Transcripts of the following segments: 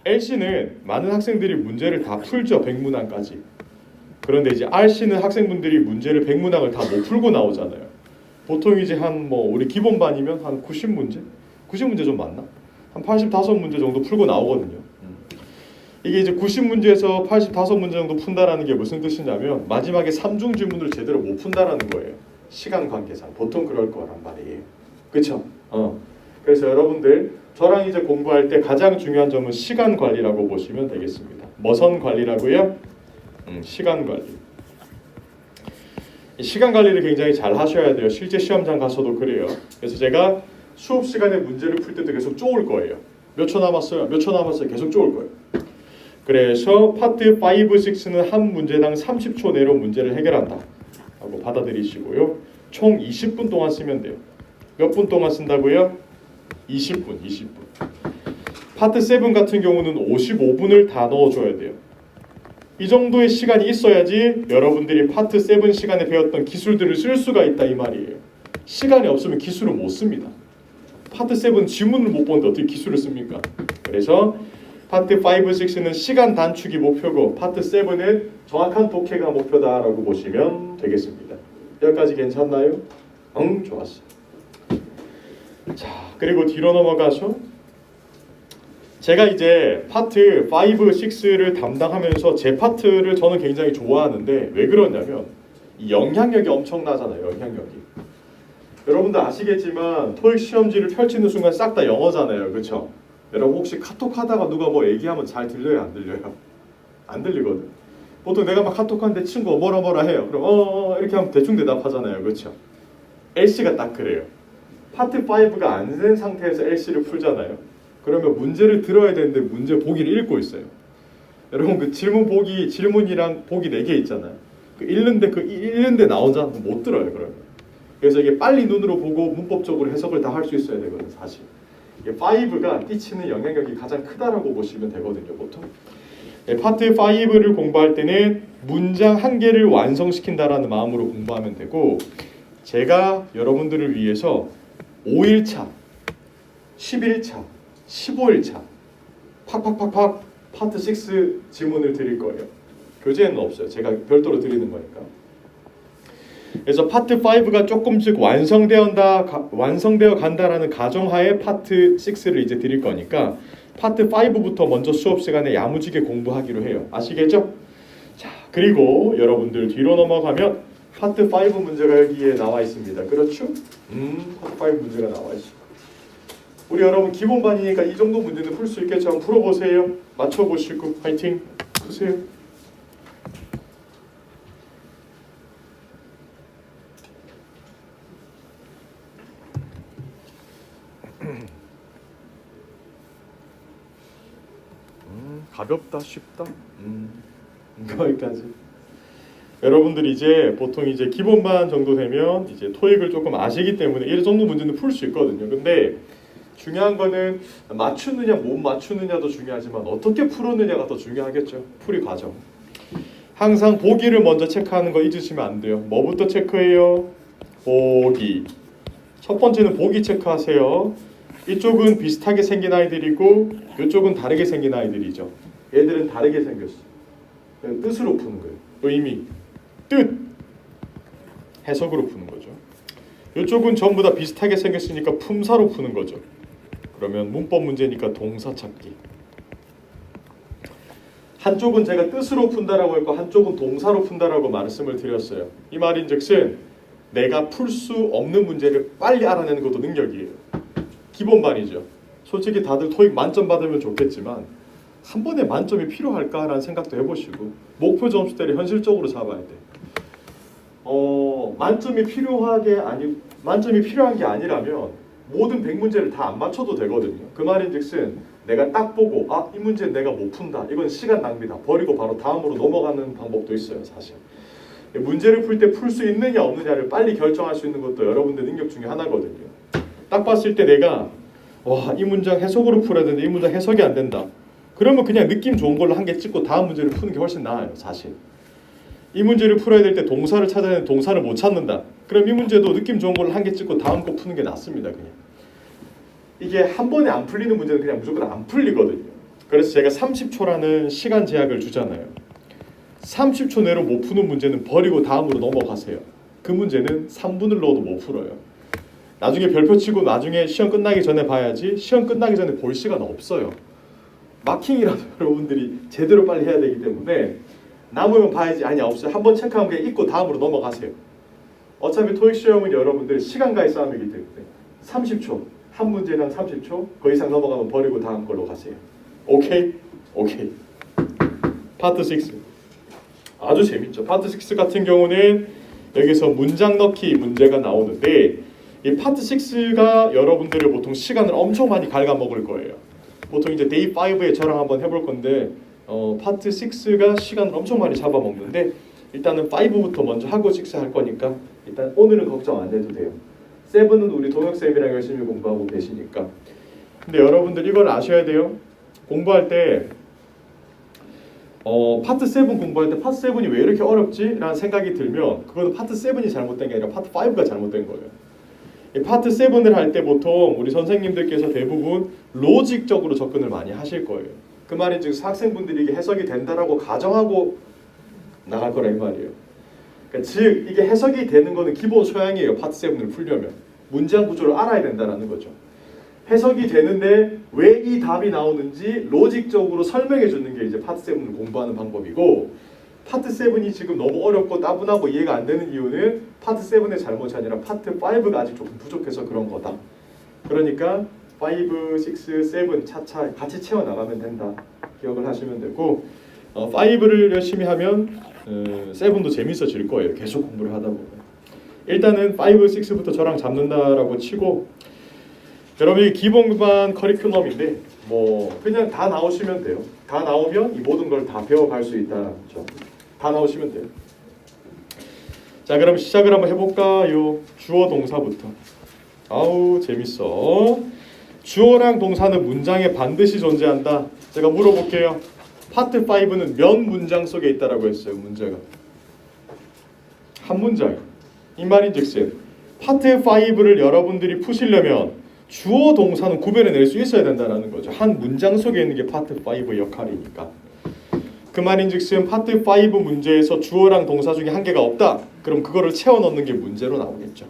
LC는 많은 학생들이 문제를 다 풀죠. 100문항까지. 그런데 이제 RC는 학생분들이 문제를 100문항을 다 못 풀고 나오잖아요. 보통 이제 한 뭐 우리 기본반이면 한 90문제? 90문제 좀 맞나? 한 85문제 정도 풀고 나오거든요. 이게 이제 90문제에서 85문제 정도 푼다라는 게 무슨 뜻이냐면 마지막에 3중 지문을 제대로 못 푼다라는 거예요. 시간 관계상 보통 그럴 거란 말이에요. 그렇죠? 그래서 여러분들 저랑 이제 공부할 때 가장 중요한 점은 시간 관리라고 보시면 되겠습니다. 뭐선 관리라고요? 시간 관리. 시간 관리를 굉장히 잘 하셔야 돼요. 실제 시험장 가서도 그래요. 그래서 제가 수업 시간에 문제를 풀 때도 계속 쪼을 거예요. 몇 초 남았어요? 몇 초 남았어요? 계속 쪼을 거예요. 그래서 파트 5, 6는 한 문제당 30초 내로 문제를 해결한다 하고 받아들이시고요. 총 20분 동안 쓰면 돼요. 몇 분 동안 쓴다고요? 20분. 파트 7 같은 경우는 55분을 다 넣어줘야 돼요. 이 정도의 시간이 있어야지 여러분들이 파트 7 시간에 배웠던 기술들을 쓸 수가 있다 이 말이에요. 시간이 없으면 기술을 못 씁니다. 파트 7 지문을 못 보는데 어떻게 기술을 씁니까? 그래서 파트 5, 6는 시간 단축이 목표고 파트 7은 정확한 독해가 목표다라고 보시면 되겠습니다. 여기까지 괜찮나요? 좋았어. 자, 그리고 뒤로 넘어가서 제가 이제 파트 5, 6를 담당하면서 제 파트를 저는 굉장히 좋아하는데 왜 그러냐면 이 영향력이 엄청나잖아요. 영향력이. 여러분들 아시겠지만 토익 시험지를 펼치는 순간 싹 다 영어잖아요. 그렇죠? 여러분 혹시 카톡 하다가 누가 뭐 얘기하면 잘 들려요? 안 들려요? 안 들리거든. 보통 내가 막 카톡하는데 친구가 뭐라 해요. 그럼 이렇게 하면 대충 대답하잖아요. 그렇죠? LC가 딱 그래요. 파트 5가 안 된 상태에서 LC를 풀잖아요. 그러면 문제를 들어야 되는데 문제 보기를 읽고 있어요. 여러분 그 질문이랑 보기 4개 있잖아요. 그 읽는데 나 혼자 못 들어요. 그러면. 그래서 이게 빨리 눈으로 보고 문법적으로 해석을 다 할 수 있어야 되거든요. 사실. 이게 5가 끼치는 영향력이 가장 크다라고 보시면 되거든요. 보통. 파트 5를 공부할 때는 문장 한 개를 완성시킨다라는 마음으로 공부하면 되고 제가 여러분들을 위해서 5일차, 11차, 15일차 팍팍팍팍 파트 6 지문을 드릴 거예요. 교재에는 없어요. 제가 별도로 드리는 거니까. 그래서 파트 5가 조금씩 완성되어 간다라는 가정하에 파트 6를 이제 드릴 거니까 파트 5부터 먼저 수업 시간에 야무지게 공부하기로 해요. 아시겠죠? 자, 그리고 여러분들 뒤로 넘어가면 파트 5 문제가 여기에 나와 있습니다. 그렇죠? 파트 5 문제가 나와 있어. 우리 여러분 기본반이니까 이 정도 문제는 풀 수 있겠죠? 한번 풀어보세요. 맞춰보시고 파이팅 푸세요. 가볍다 쉽다 거기까지. 여러분들이 이제 보통 이제 기본반 정도 되면 이제 토익을 조금 아시기 때문에 이 정도 문제는 풀 수 있거든요. 근데 중요한 거는 맞추느냐 못 맞추느냐도 중요하지만 어떻게 풀었느냐가 더 중요하겠죠. 풀이 과정. 항상 보기를 먼저 체크하는 거 잊으시면 안 돼요. 뭐부터 체크해요? 보기. 첫 번째는 보기 체크하세요. 이쪽은 비슷하게 생긴 아이들이고 이쪽은 다르게 생긴 아이들이죠. 얘들은 다르게 생겼어. 뜻으로 푸는 거예요. 의미, 뜻, 해석으로 푸는 거죠. 이쪽은 전부 다 비슷하게 생겼으니까 품사로 푸는 거죠. 그러면 문법 문제니까 동사 찾기. 한쪽은 제가 뜻으로 푼다라고 했고 한쪽은 동사로 푼다라고 말씀을 드렸어요. 이 말인즉슨 내가 풀 수 없는 문제를 빨리 알아내는 것도 능력이에요. 기본반이죠. 솔직히 다들 토익 만점 받으면 좋겠지만 한 번에 만점이 필요할까라는 생각도 해보시고 목표 점수대를 현실적으로 잡아야 돼. 만점이 필요한 게 아니라면 모든 100문제를 다 안 맞춰도 되거든요. 그 말인즉슨 내가 딱 보고 이 문제는 내가 못 푼다. 이건 시간 낭비다. 버리고 바로 다음으로 넘어가는 방법도 있어요. 사실. 문제를 풀 때 풀 수 있느냐 없느냐를 빨리 결정할 수 있는 것도 여러분들 능력 중에 하나거든요. 딱 봤을 때 내가 이 문장 해석으로 풀어야 되는데 이 문장 해석이 안 된다. 그러면 그냥 느낌 좋은 걸로 한 개 찍고 다음 문제를 푸는 게 훨씬 나아요. 사실. 이 문제를 풀어야 될 때 동사를 찾아야 되는데 동사를 못 찾는다. 그럼 이 문제도 느낌 좋은 걸로 한 개 찍고 다음 거 푸는 게 낫습니다. 그냥. 이게 한 번에 안 풀리는 문제는 그냥 무조건 안 풀리거든요. 그래서 제가 30초라는 시간 제약을 주잖아요. 30초 내로 못 푸는 문제는 버리고 다음으로 넘어가세요. 그 문제는 3분을 넣어도 못 풀어요. 나중에 별표 치고 나중에 시험 끝나기 전에 봐야지 시험 끝나기 전에 볼 시간 없어요. 마킹이라도 여러분들이 제대로 빨리 해야 되기 때문에 남으면 봐야지. 아니 없어요. 한번 체크하면 그냥 잊고 다음으로 넘어가세요. 어차피 토익 시험은 여러분들 시간과의 싸움이기 때문에 30초, 한 문제당 30초, 그 이상 넘어가면 버리고 다음 걸로 가세요. 오케이? 오케이. 파트 6 아주 재밌죠. 파트 6 같은 경우는 여기서 문장 넣기 문제가 나오는데 이 파트 6가 여러분들을 보통 시간을 엄청 많이 갉아먹을 거예요. 보통 이제 데이 5에 저랑 한번 해볼 건데 파트 6가 시간을 엄청 많이 잡아먹는데 일단은 5부터 먼저 하고 6 할 거니까 일단 오늘은 걱정 안 해도 돼요. 7은 우리 동혁쌤이랑 열심히 공부하고 계시니까. 근데 여러분들 이걸 아셔야 돼요. 공부할 때 파트 7 공부할 때 파트 7이 왜 이렇게 어렵지? 라는 생각이 들면 그거는 파트 7이 잘못된 게 아니라 파트 5가 잘못된 거예요. 이 파트 7을 할 때 보통 우리 선생님들께서 대부분 로직적으로 접근을 많이 하실 거예요. 그 말은 즉 학생분들이 이게 해석이 된다라고 가정하고 나갈 거라 이 말이에요. 그러니까 즉 이게 해석이 되는 거는 기본 소양이에요. 파트 7을 풀려면 문장 구조를 알아야 된다는 거죠. 해석이 되는데 왜 이 답이 나오는지 로직적으로 설명해 주는 게 이제 파트 7을 공부하는 방법이고, 파트 7이 지금 너무 어렵고 따분하고 이해가 안 되는 이유는 파트 7의 잘못이 아니라 파트 5가 아직 조금 부족해서 그런 거다. 그러니까 5, 6, 7 차차 같이 채워나가면 된다. 기억을 하시면 되고 5를 열심히 하면 7도 재밌어질 거예요. 계속 공부를 하다 보면. 일단은 5, 6부터 저랑 잡는다라고 치고, 여러분 이 기본반 커리큘럼인데 뭐 그냥 다 나오시면 돼요. 다 나오면 이 모든 걸 다 배워갈 수 있다. 그렇죠? 다 나오시면 돼요. 자, 그럼 시작을 한번 해볼까요? 주어 동사부터. 아우 재밌어. 주어랑 동사는 문장에 반드시 존재한다. 제가 물어볼게요. 파트 5는 몇 문장 속에 있다라고 했어요. 문제가 한 문장. 이 말인즉슨 파트 5를 여러분들이 푸시려면 주어 동사는 구별해낼 수 있어야 된다는 거죠. 한 문장 속에 있는 게 파트 5의 역할이니까. 그 말인즉슨 파트 5 문제에서 주어랑 동사 중에 한 개가 없다. 그럼 그거를 채워 넣는 게 문제로 나오겠죠.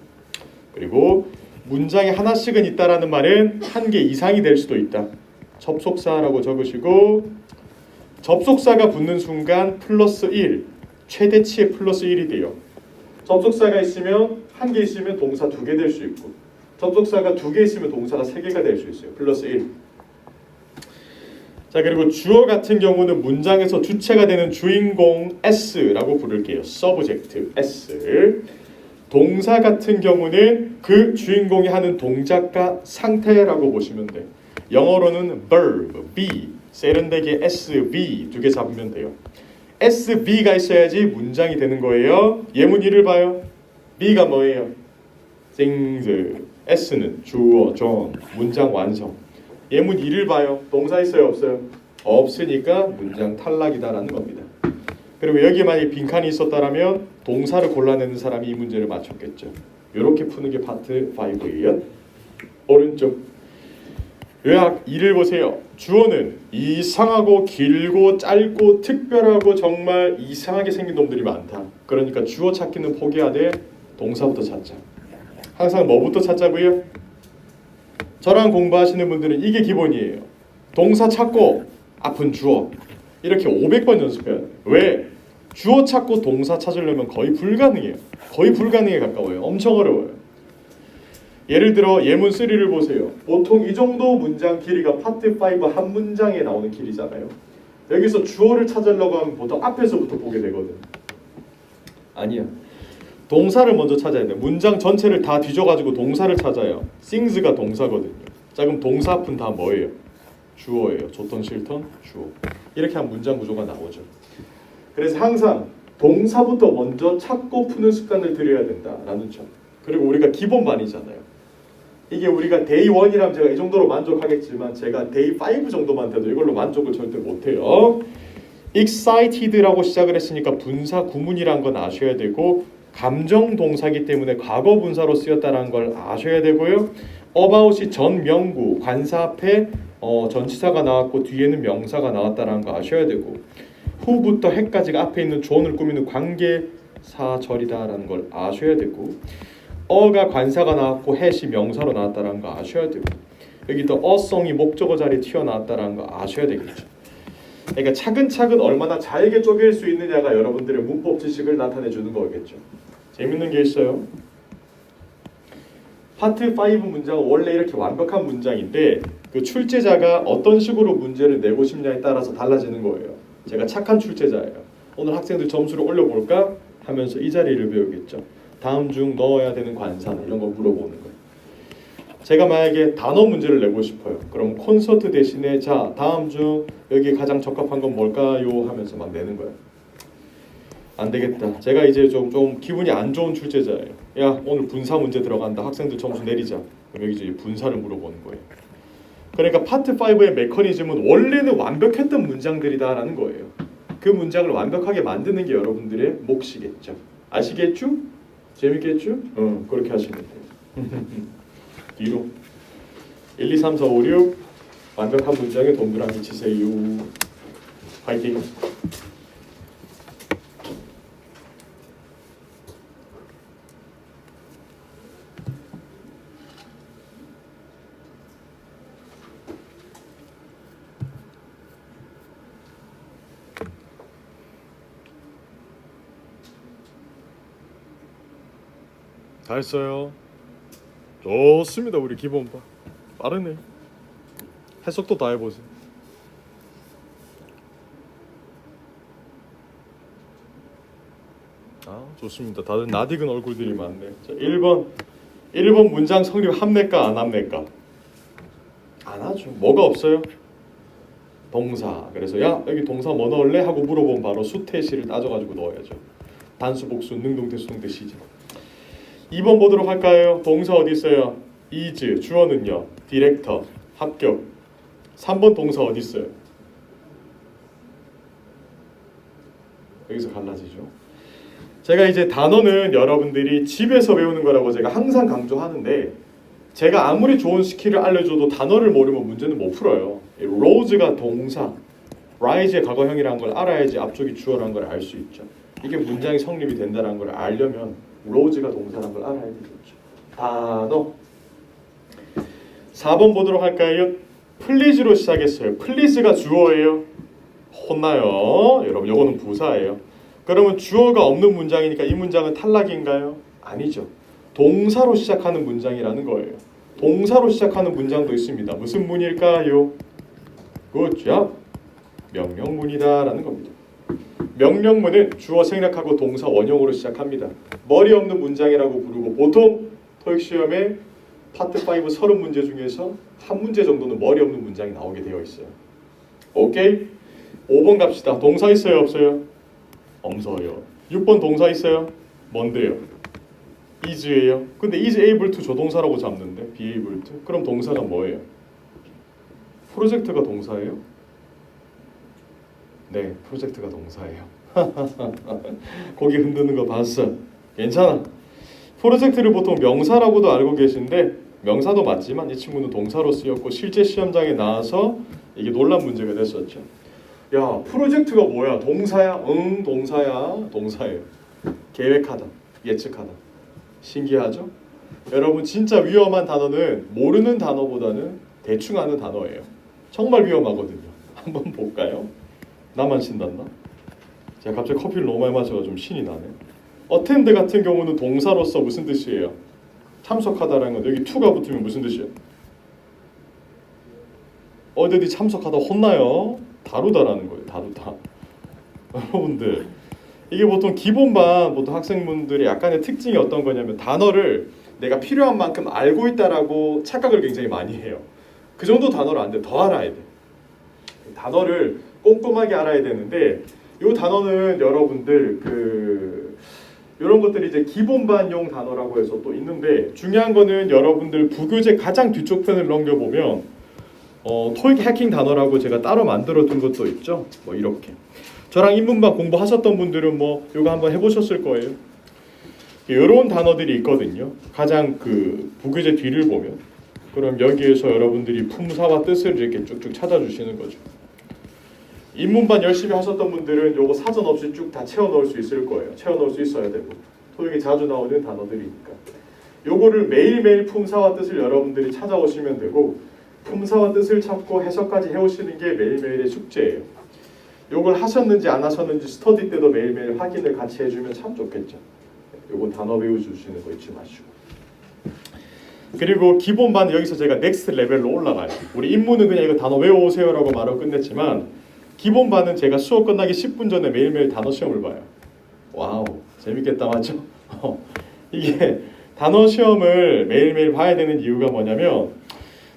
그리고 문장에 하나씩은 있다라는 말은 한 개 이상이 될 수도 있다. 접속사라고 적으시고, 접속사가 붙는 순간 플러스 1, 최대치의 플러스 1이 돼요. 접속사가 있으면 한 개 있으면 동사 2개 될 수 있고, 접속사가 2개 있으면 동사가 3개가 될 수 있어요. 플러스 1. 자, 그리고 주어 같은 경우는 문장에서 주체가 되는 주인공 S라고 부를게요. subject S. 동사 같은 경우는 그 주인공이 하는 동작과 상태라고 보시면 돼요. 영어로는 verb, be, 세련되게 SV 2개 잡으면 돼요. SV가 있어야지 문장이 되는 거예요. 예문이를 봐요. B가 뭐예요? things. S는 주어, 전, 문장 완성. 예문 2를 봐요. 동사 있어요? 없어요? 없으니까 문장 탈락이다라는 겁니다. 그리고 여기에 만약에 빈칸이 있었다면 동사를 골라내는 사람이 이 문제를 맞췄겠죠. 이렇게 푸는 게 파트 5예요. 오른쪽 요약 2를 보세요. 주어는 이상하고 길고 짧고 특별하고 정말 이상하게 생긴 놈들이 많다. 그러니까 주어 찾기는 포기하되 동사부터 찾자. 항상 뭐부터 찾자고요? 저랑 공부하시는 분들은 이게 기본이에요. 동사 찾고 앞은 주어. 이렇게 500번 연습해야 돼요. 왜? 주어 찾고 동사 찾으려면 거의 불가능해요. 거의 불가능에 가까워요. 엄청 어려워요. 예를 들어 예문 3를 보세요. 보통 이 정도 문장 길이가 파트 5 한 문장에 나오는 길이잖아요. 여기서 주어를 찾으려고 하면 보통 앞에서부터 보게 되거든. 아니야. 동사를 먼저 찾아야 돼. 문장 전체를 다 뒤져가지고 동사를 찾아요. things가 동사거든요. 자, 그럼 동사 앞은 다 뭐예요? 주어예요. 좋던 싫던 주어. 이렇게 한 문장 구조가 나오죠. 그래서 항상 동사부터 먼저 찾고 푸는 습관을 들여야 된다라는 점. 그리고 우리가 기본반이잖아요. 이게 우리가 데이 1이라면 제가 이 정도로 만족하겠지만 제가 데이 5 정도만 돼도 이걸로 만족을 절대 못해요. excited라고 시작을 했으니까 분사 구문이란 건 아셔야 되고, 감정 동사기 때문에 과거 분사로 쓰였다는 걸 아셔야 되고요. about이 전 명구 관사 앞에 전치사가 나왔고 뒤에는 명사가 나왔다라는 거 아셔야 되고 후부터 해까지가 앞에 있는 조언을 꾸미는 관계사절이다라는 걸 아셔야 되고 어가 관사가 나왔고 해시 명사로 나왔다라는 거 아셔야 되고 여기 또 어성이 목적어 자리에 튀어나왔다라는 거 아셔야 되겠죠. 그러니까 차근차근 얼마나 잘게 쪼갤 수 있느냐가 여러분들의 문법 지식을 나타내 주는 거겠죠. 재밌는 게 있어요. 파트 5 문장은 원래 이렇게 완벽한 문장인데 그 출제자가 어떤 식으로 문제를 내고 싶냐에 따라서 달라지는 거예요. 제가 착한 출제자예요. 오늘 학생들 점수를 올려볼까 하면서 이 자리를 배우겠죠. 다음 중 넣어야 되는 관사나 이런 거 물어보는 거예요. 제가 만약에 단어 문제를 내고 싶어요. 그럼 콘서트 대신에 자 다음 중 여기 가장 적합한 건 뭘까요? 하면서 막 내는 거예요. 안 되겠다. 제가 이제 좀 기분이 안 좋은 출제자예요. 야 오늘 분사 문제 들어간다. 학생들 점수 내리자. 그럼 여기 이제 분사를 물어보는 거예요. 그러니까 파트 5의 메커니즘은 원래는 완벽했던 문장들이다라는 거예요. 그 문장을 완벽하게 만드는 게 여러분들의 몫이겠죠. 아시겠죠? 재밌겠죠? 그렇게 하시면 돼요. 뒤로 1, 2, 3, 4, 5, 6 완벽한 문장에 동그라미 치세요. 화이팅! 다 했어요. 좋습니다. 우리 기본반 빠르네. 해석도 다 해보세요. 좋습니다. 다들 낯익은 얼굴들이 많네. 자, 1번 문장 성립 합니까 안 합니까? 안 하죠. 뭐가 없어요? 동사. 그래서 야 여기 동사 뭐 넣을래? 하고 물어보면 바로 수태시를 따져가지고 넣어야죠. 단수, 복수, 능동태, 수동태, 시제. 2번 보도록 할까요? 동사 어디 있어요? is, 주어는요? 디렉터, 합격. 3번 동사 어디 있어요? 여기서 갈라지죠. 제가 이제 단어는 여러분들이 집에서 배우는 거라고 제가 항상 강조하는데 제가 아무리 좋은 스킬을 알려줘도 단어를 모르면 문제는 못 풀어요. rose가 동사, rise의 과거형이라는 걸 알아야지 앞쪽이 주어라는 걸 알 수 있죠. 이게 문장이 성립이 된다는 걸 알려면 rose가 동사라는 걸 알아야 되겠죠. 단어 4번 보도록 할까요? please로 시작했어요. please가 주어예요. 혼나요. 여러분 이거는 부사예요. 그러면 주어가 없는 문장이니까 이 문장은 탈락인가요? 아니죠. 동사로 시작하는 문장이라는 거예요. 동사로 시작하는 문장도 있습니다. 무슨 문일까요? 그렇죠. 명령문이다라는 겁니다. 명령문은 주어 생략하고 동사 원형으로 시작합니다. 머리 없는 문장이라고 부르고 보통 토익 시험에 파트 5 30문제 중에서 한 문제 정도는 머리 없는 문장이 나오게 되어 있어요. 오케이? 5번 갑시다. 동사 있어요 없어요? 없어요. 6번 동사 있어요? 뭔데요? is예요. 근데 is able to 조동사라고 잡는데 be able to? 그럼 동사가 뭐예요? 프로젝트가 동사예요? 네, 프로젝트가 동사예요. 고개 흔드는 거 봤어. 괜찮아. 프로젝트를 보통 명사라고도 알고 계신데 명사도 맞지만 이 친구는 동사로 쓰였고 실제 시험장에 나와서 이게 논란 문제가 됐었죠. 야, 프로젝트가 뭐야? 동사야? 응, 동사야. 동사예요. 계획하다, 예측하다. 신기하죠? 여러분 진짜 위험한 단어는 모르는 단어보다는 대충 아는 단어예요. 정말 위험하거든요. 한번 볼까요? 나만 신났나? 제가 갑자기 커피를 너무 많이 마셔서 좀 신이 나네. attend 같은 경우는 동사로서 무슨 뜻이에요? 참석하다라는 건 여기 to가 붙으면 무슨 뜻이에요? 어디 참석하다 혼나요? 다루다라는 거예요. 다루다. 여러분들 이게 보통 기본반 보통 학생분들의 약간의 특징이 어떤 거냐면 단어를 내가 필요한 만큼 알고 있다라고 착각을 굉장히 많이 해요. 그 정도 단어를 안 돼. 더 알아야 돼. 단어를 꼼꼼하게 알아야 되는데 이 단어는 여러분들 이런 것들이 이제 기본반용 단어라고 해서 또 있는데 중요한 거는 여러분들 부교재 가장 뒤쪽 편을 넘겨보면 토익 해킹 단어라고 제가 따로 만들어 둔 것도 있죠. 뭐 이렇게 저랑 인문반 공부하셨던 분들은 뭐 이거 한번 해보셨을 거예요. 이런 단어들이 있거든요. 가장 부교재 뒤를 보면 그럼 여기에서 여러분들이 품사와 뜻을 이렇게 쭉쭉 찾아주시는 거죠. 인문반 열심히 하셨던 분들은 요거 사전 없이 쭉 다 채워 넣을 수 있을 거예요. 채워 넣을 수 있어야 되고 토익에 자주 나오는 단어들이니까 요거를 매일매일 품사와 뜻을 여러분들이 찾아오시면 되고 품사와 뜻을 찾고 해석까지 해오시는 게 매일매일의 숙제예요. 요걸 하셨는지 안 하셨는지 스터디 때도 매일매일 확인을 같이 해주면 참 좋겠죠. 요거 단어 배워주시는 거 잊지 마시고. 그리고 기본반 여기서 제가 넥스트 레벨로 올라가요. 우리 인문은 그냥 이거 단어 외워오세요라고 말하고 끝냈지만 기본반은 제가 수업 끝나기 10분 전에 매일매일 단어 시험을 봐요. 와우 재밌겠다 맞죠? 이게 단어 시험을 매일매일 봐야 되는 이유가 뭐냐면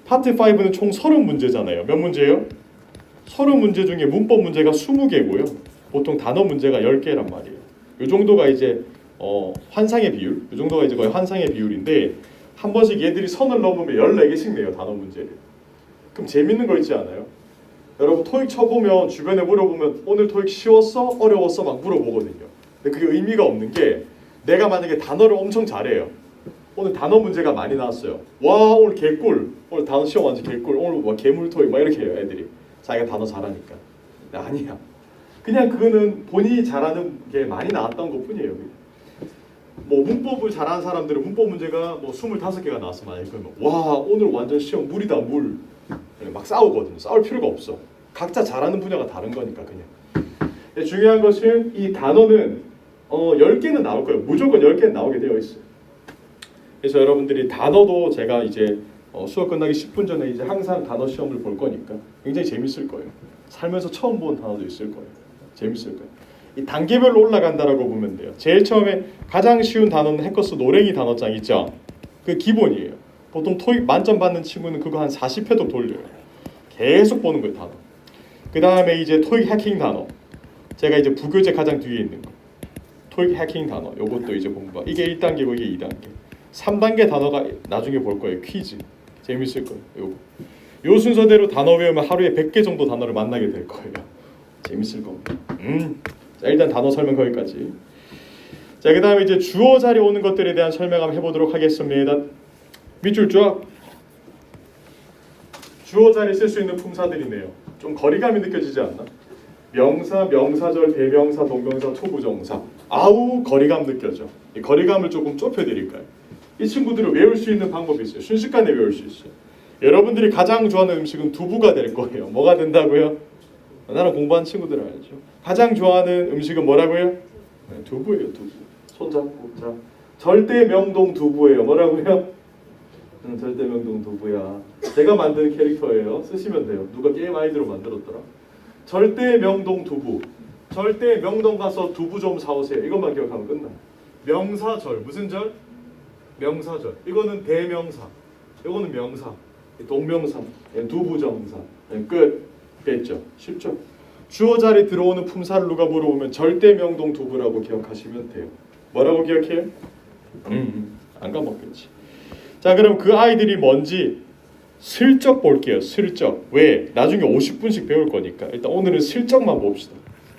파트 5는 총 30문제잖아요. 몇 문제예요? 30문제 중에 문법 문제가 20개고요. 보통 단어 문제가 10개란 말이에요. 이 정도가 이제 환상의 비율, 이 정도가 이제 거의 환상의 비율인데 한 번씩 얘들이 선을 넘으면 14개씩 내요 단어 문제를. 그럼 재밌는 거 있지 않아요? 여러분 토익 쳐보면 주변에 물어보면 오늘 토익 쉬웠어? 어려웠어? 막 물어보거든요. 근데 그게 의미가 없는 게 내가 만약에 단어를 엄청 잘해요. 오늘 단어 문제가 많이 나왔어요. 와 오늘 개꿀. 오늘 단어 시험 완전 개꿀. 오늘 뭐 개물 토익 막 이렇게 해요 애들이. 자기가 단어 잘하니까. 아니야. 그냥 그거는 본인이 잘하는 게 많이 나왔던 것뿐이에요. 뭐 문법을 잘하는 사람들은 문법 문제가 뭐 25개가 나왔어 만약에 그러면 와 오늘 완전 시험 물이다 물. 막 싸우거든요. 싸울 필요가 없어. 각자 잘하는 분야가 다른 거니까 그냥. 중요한 것은 이 단어는 10개는 나올 거예요. 무조건 10개는 나오게 되어 있어요. 그래서 여러분들이 단어도 제가 이제 수업 끝나기 10분 전에 이제 항상 단어 시험을 볼 거니까 굉장히 재밌을 거예요. 살면서 처음 본 단어도 있을 거예요. 재밌을 거예요. 이 단계별로 올라간다라고 보면 돼요. 제일 처음에 가장 쉬운 단어는 해커스 노랭이 단어장 있죠. 그 기본이에요. 보통 토익 만점 받는 친구는 그거 한 40회도 돌려요. 계속 보는 거예요 단어. 그 다음에 이제 토익 해킹 단어. 제가 이제 부교재 가장 뒤에 있는 거. 토익 해킹 단어. 요것도 이제 공부. 이게 1단계고 이게 2단계. 3단계 단어가 나중에 볼 거예요. 퀴즈. 재밌을 거예요. 요거. 요 순서대로 단어 외우면 하루에 100개 정도 단어를 만나게 될 거예요. 재밌을 겁니다. 자, 일단 단어 설명 거기까지. 자, 그 다음에 이제 주어 자리 오는 것들에 대한 설명 한번 해보도록 하겠습니다. 밑줄 쭉. 주어 자리 쓸 수 있는 품사들이네요. 좀 거리감이 느껴지지 않나? 명사, 명사절, 대명사, 동명사, 투부정사. 아우 거리감 느껴져. 이 거리감을 조금 좁혀드릴까요? 이 친구들을 외울 수 있는 방법이 있어요. 순식간에 외울 수 있어요. 여러분들이 가장 좋아하는 음식은 두부가 될 거예요. 뭐가 된다고요? 나랑 공부한 친구들 알죠? 가장 좋아하는 음식은 뭐라고요? 네, 두부예요. 두부. 손잡고. 자, 절대 명동 두부예요. 뭐라고요? 절대 명동 두부야. 제가 만든 캐릭터예요. 쓰시면 돼요. 누가 게임 아이디로 만들었더라. 절대 명동 두부. 절대 명동 가서 두부 좀 사오세요. 이것만 기억하면 끝나. 명사절. 무슨 절? 명사절. 이거는 대명사. 이거는 명사. 동명사. 두부정사. 끝. 됐죠? 쉽죠? 주어 자리 들어오는 품사를 누가 물어보면 절대 명동 두부라고 기억하시면 돼요. 뭐라고 기억해요? 안 까먹겠지. 자, 그럼 그 아이들이 뭔지 슬쩍 볼게요. 슬쩍. 왜? 나중에 50분씩 배울 거니까. 일단 오늘은 슬쩍만 봅시다.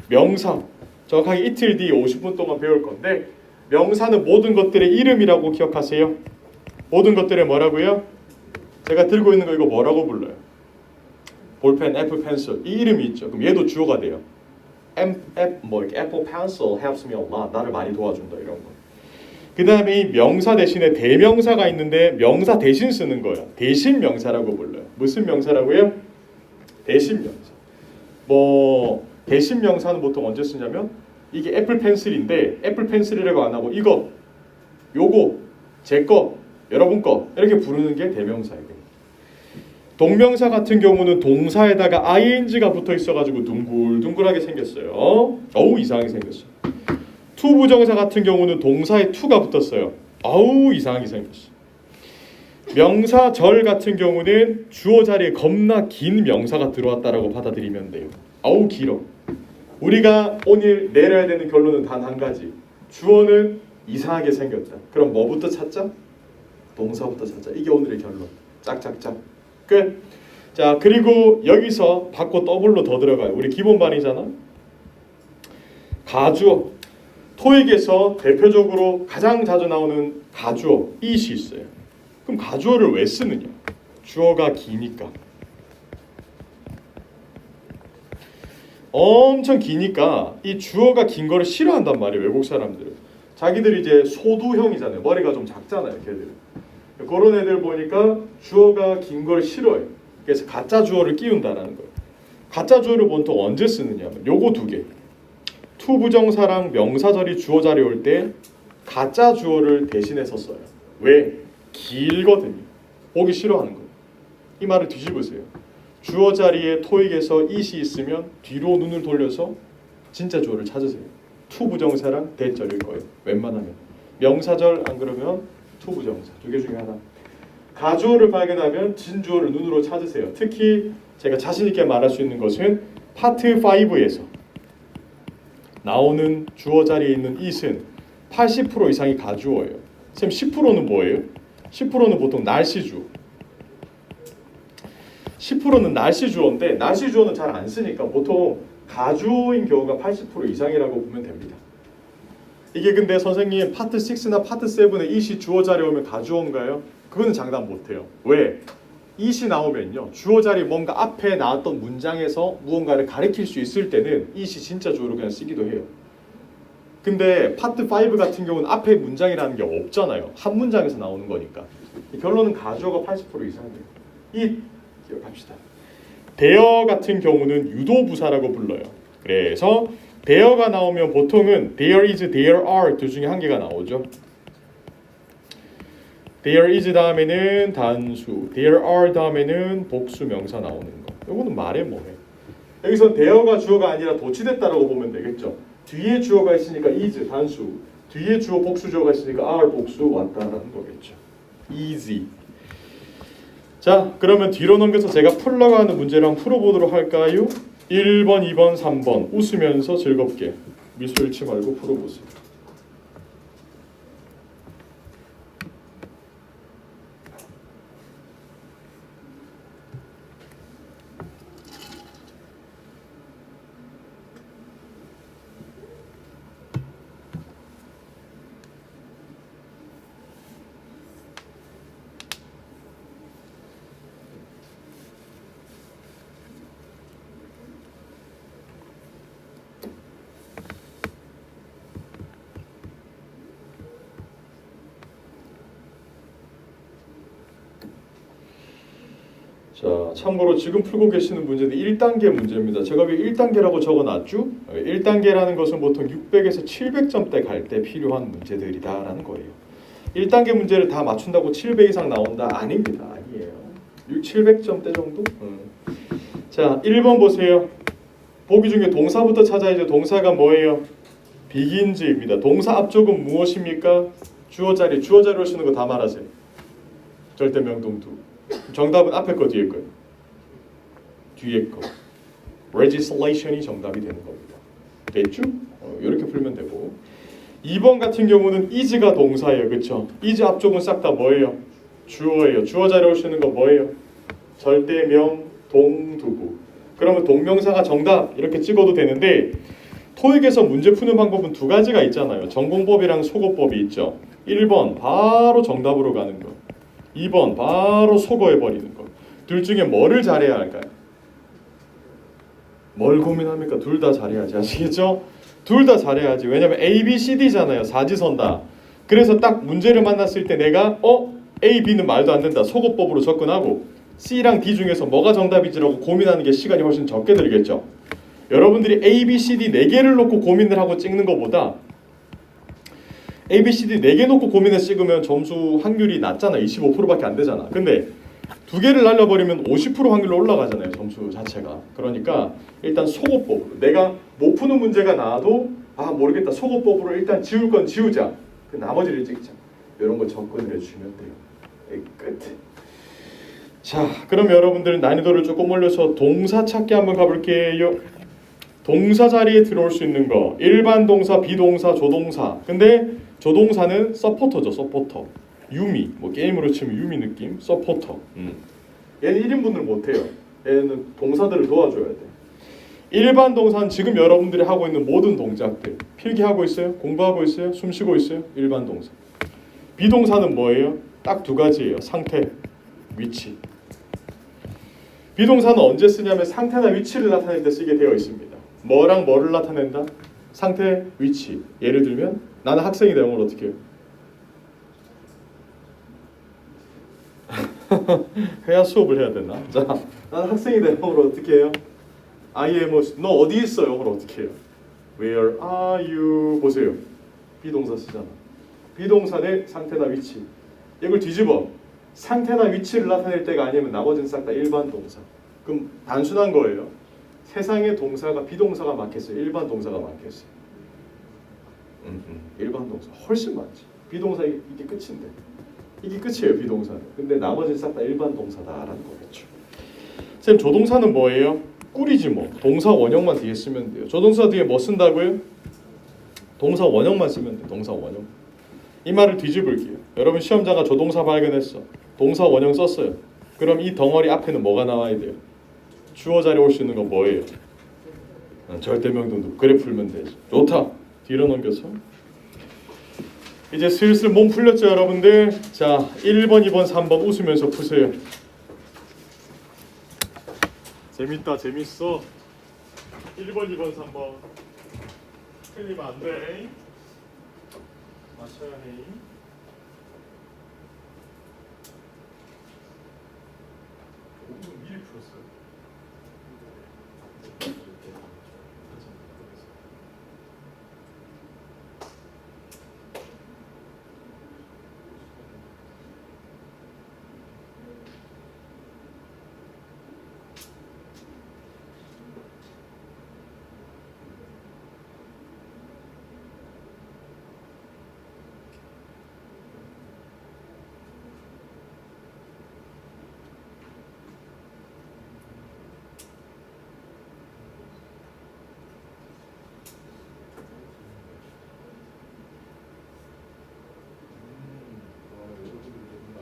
명사. 정확하게 이틀 뒤에 50분 동안 배울 건데 명사는 모든 것들의 이름이라고 기억하세요. 모든 것들의 뭐라고요? 제가 들고 있는 거 이거 뭐라고 불러요? 볼펜, 애플 펜슬. 이 이름이 있죠. 그럼 얘도 주어가 돼요. Apple pencil helps me a lot. 나를 많이 도와준다 이런 거. 그 다음에 이 명사 대신에 대명사가 있는데 명사 대신 쓰는 거예요. 대신 명사라고 불러요. 무슨 명사라고요? 대신 명사. 뭐 대신 명사는 보통 언제 쓰냐면 이게 애플 펜슬인데 애플 펜슬이라고 안 하고 이거, 요거, 제 거, 여러분 거 이렇게 부르는 게 대명사예요. 동명사 같은 경우는 동사에다가 ing가 붙어 있어가지고 둥글둥글하게 생겼어요. 어우 이상하게 생겼어요. 투부정사 같은 경우는 동사에 to가 붙었어요. 아우 이상하게 생겼어. 명사절 같은 경우는 주어 자리에 겁나 긴 명사가 들어왔다라고 받아들이면 돼요. 아우 길어. 우리가 오늘 내려야 되는 결론은 단 한 가지. 주어는 이상하게 생겼다. 그럼 뭐부터 찾자? 동사부터 찾자. 이게 오늘의 결론. 짝짝짝. 끝. 자, 그리고 여기서 받고 더블로 더 들어가요. 우리 기본반이잖아. 가주어. 토익에서 대표적으로 가장 자주 나오는 가주어, it이 있어요. 그럼 가주어를 왜 쓰느냐? 주어가 기니까. 엄청 기니까 이 주어가 긴 거를 싫어한단 말이에요. 외국 사람들은. 자기들이 이제 소두형이잖아요. 머리가 좀 작잖아요. 걔들은. 그런 애들 보니까 주어가 긴 걸 싫어해요. 그래서 가짜 주어를 끼운다라는 거예요. 가짜 주어를 보통 언제 쓰느냐면 요거 두 개. 투부정사랑 명사절이 주어 자리에 올 때 가짜 주어를 대신해서 써요. 왜? 길거든요. 보기 싫어하는 거예요. 이 말을 뒤집으세요. 주어 자리에 토익에서 it이 있으면 뒤로 눈을 돌려서 진짜 주어를 찾으세요. 투부정사랑 대절일 거예요. 웬만하면. 명사절 안 그러면 투부정사. 두 개 중에 하나. 가주어를 발견하면 진주어를 눈으로 찾으세요. 특히 제가 자신 있게 말할 수 있는 것은 파트 5에서 나오는 주어 자리에 있는 it은 80% 이상이 가주어예요. 쌤 10%는 뭐예요? 10%는 보통 날씨주어. 10%는 날씨주어인데 날씨주어는 잘 안 쓰니까 보통 가주어인 경우가 80% 이상이라고 보면 됩니다. 이게 근데 선생님 파트 6나 파트 7에 it이 주어 자리에 오면 가주어인가요? 그거는 장담 못해요. 왜? it이 나오면요. 주어 자리 뭔가 앞에 나왔던 문장에서 무언가를 가리킬 수 있을 때는 it이 진짜 주어로 그냥 쓰기도 해요. 근데 파트 5 같은 경우는 앞에 문장이라는 게 없잖아요. 한 문장에서 나오는 거니까. 결론은 가주어가 80% 이상이에요. 이 기억합시다. 대어 같은 경우는 유도부사라고 불러요. 그래서 대어가 나오면 보통은 there is, there are 둘 중에 한 개가 나오죠. there is 다음에는 단수, there are 다음에는 복수 명사 나오는 거. 이거는 말해 뭐해. 여기서 there가 주어가 아니라 도치됐다라고 보면 되겠죠. 뒤에 주어가 있으니까 is 단수, 뒤에 주어 복수 주어가 있으니까 are 복수 왔다라는 거겠죠. easy. 자, 그러면 뒤로 넘겨서 제가 풀러가는 문제를 한번 풀어보도록 할까요? 1번, 2번, 3번 웃으면서 즐겁게 미소 잃지 말고 풀어보세요. 자, 참고로 지금 풀고 계시는 문제는 1단계 문제입니다. 제가 왜 1단계라고 적어놨죠? 1단계라는 것은 보통 600에서 700점대 갈 때 필요한 문제들이다라는 거예요. 1단계 문제를 다 맞춘다고 700 이상 나온다? 아닙니다. 아니에요. 700점대 정도? 자, 1번 보세요. 보기 중에 동사부터 찾아야죠. 동사가 뭐예요? 비긴즈입니다. 동사 앞쪽은 무엇입니까? 주어 자리. 주어 자리로 쓰는 거 다 말하세요. 절대 명동두. 정답은 앞에 거 뒤에 거예요. 뒤에 거. legislation이 정답이 되는 겁니다. 됐죠? 이렇게 풀면 되고. 2번 같은 경우는 is가 동사예요. 그렇죠? is 앞쪽은 싹 다 뭐예요? 주어예요. 주어 자리로 쓰는 거 뭐예요? 절대명 동두구. 그러면 동명사가 정답 이렇게 찍어도 되는데 토익에서 문제 푸는 방법은 두 가지가 있잖아요. 전공법이랑 속어법이 있죠. 1번 바로 정답으로 가는 거. 2번 바로 속어해버리는 거. 둘 중에 뭐를 잘해야 할까요? 뭘 고민합니까? 둘 다 잘해야지. 아시겠죠? 둘 다 잘해야지. 왜냐면 A, B, C, D잖아요. 사지선다. 그래서 딱 문제를 만났을 때 내가 A, B는 말도 안 된다. 속어법으로 접근하고 C랑 D 중에서 뭐가 정답이지라고 고민하는 게 시간이 훨씬 적게 들겠죠. 여러분들이 A, B, C, D 4개를 놓고 고민을 하고 찍는 것보다 A, B, C, D 4개 놓고 고민해서 찍으면 점수 확률이 낮잖아. 25%밖에 안 되잖아. 근데 2개를 날려버리면 50% 확률로 올라가잖아요. 점수 자체가. 그러니까 일단 속어법으로. 내가 못 푸는 문제가 나와도 모르겠다. 속어법으로 일단 지울 건 지우자. 그 나머지를 찍자. 이런 거 접근을 해주시면 돼요. 끝. 자, 그럼 여러분들 난이도를 조금 올려서 동사 찾기 한번 가볼게요. 동사 자리에 들어올 수 있는 거 일반 동사, 비동사, 조동사. 근데 조동사는 서포터죠. 서포터. 유미. 뭐 게임으로 치면 유미 느낌. 서포터. 얘는 1인분을 못해요. 얘는 동사들을 도와줘야 돼. 일반 동사는 지금 여러분들이 하고 있는 모든 동작들. 필기하고 있어요? 공부하고 있어요? 숨 쉬고 있어요? 일반 동사. 비동사는 뭐예요? 딱 두 가지예요. 상태, 위치. 비동사는 언제 쓰냐면 상태나 위치를 나타낼 때 쓰게 되어 있습니다. 뭐랑 뭐를 나타낸다? 상태, 위치. 예를 들면 나는 학생이다. 영어로 어떻게 해요? 해야 수업을 해야 되나? 자, 나는 학생이다. 영어로 어떻게 해요? I am a... 너 어디 있어? 영어로 어떻게 해요? Where are you? 보세요. 비동사 쓰잖아. 비동사의 상태나 위치. 이걸 뒤집어. 상태나 위치를 나타낼 때가 아니면 나머지는 싹 다 일반 동사. 그럼 단순한 거예요. 세상의 동사가 비동사가 많겠어요? 일반 동사가 많겠어요? 일반 동사 훨씬 많지. 비동사 이게 끝인데. 이게 끝이에요. 비동사는. 근데 나머지는 싹 다 일반 동사다라는 거겠죠. 쌤 조동사는 뭐예요? 꿀이지 뭐. 동사 원형만 뒤에 쓰면 돼요. 조동사 뒤에 뭐 쓴다고요? 동사 원형만 쓰면 돼. 동사 원형. 이 말을 뒤집을게요. 여러분 시험자가 조동사 발견했어. 동사 원형 썼어요. 그럼 이 덩어리 앞에는 뭐가 나와야 돼요? 주어 자리에 올 수 있는 건 뭐예요? 절대명동도. 그래 풀면 되지. 좋다. 뒤로 넘겨서. 이제 슬슬 몸 풀렸죠 여러분들? 자 1번, 2번, 3번 웃으면서 푸세요. 재밌다 재밌어. 1번, 2번, 3번 틀리면 안 돼. 맞춰야 해. 미리 풀었어요.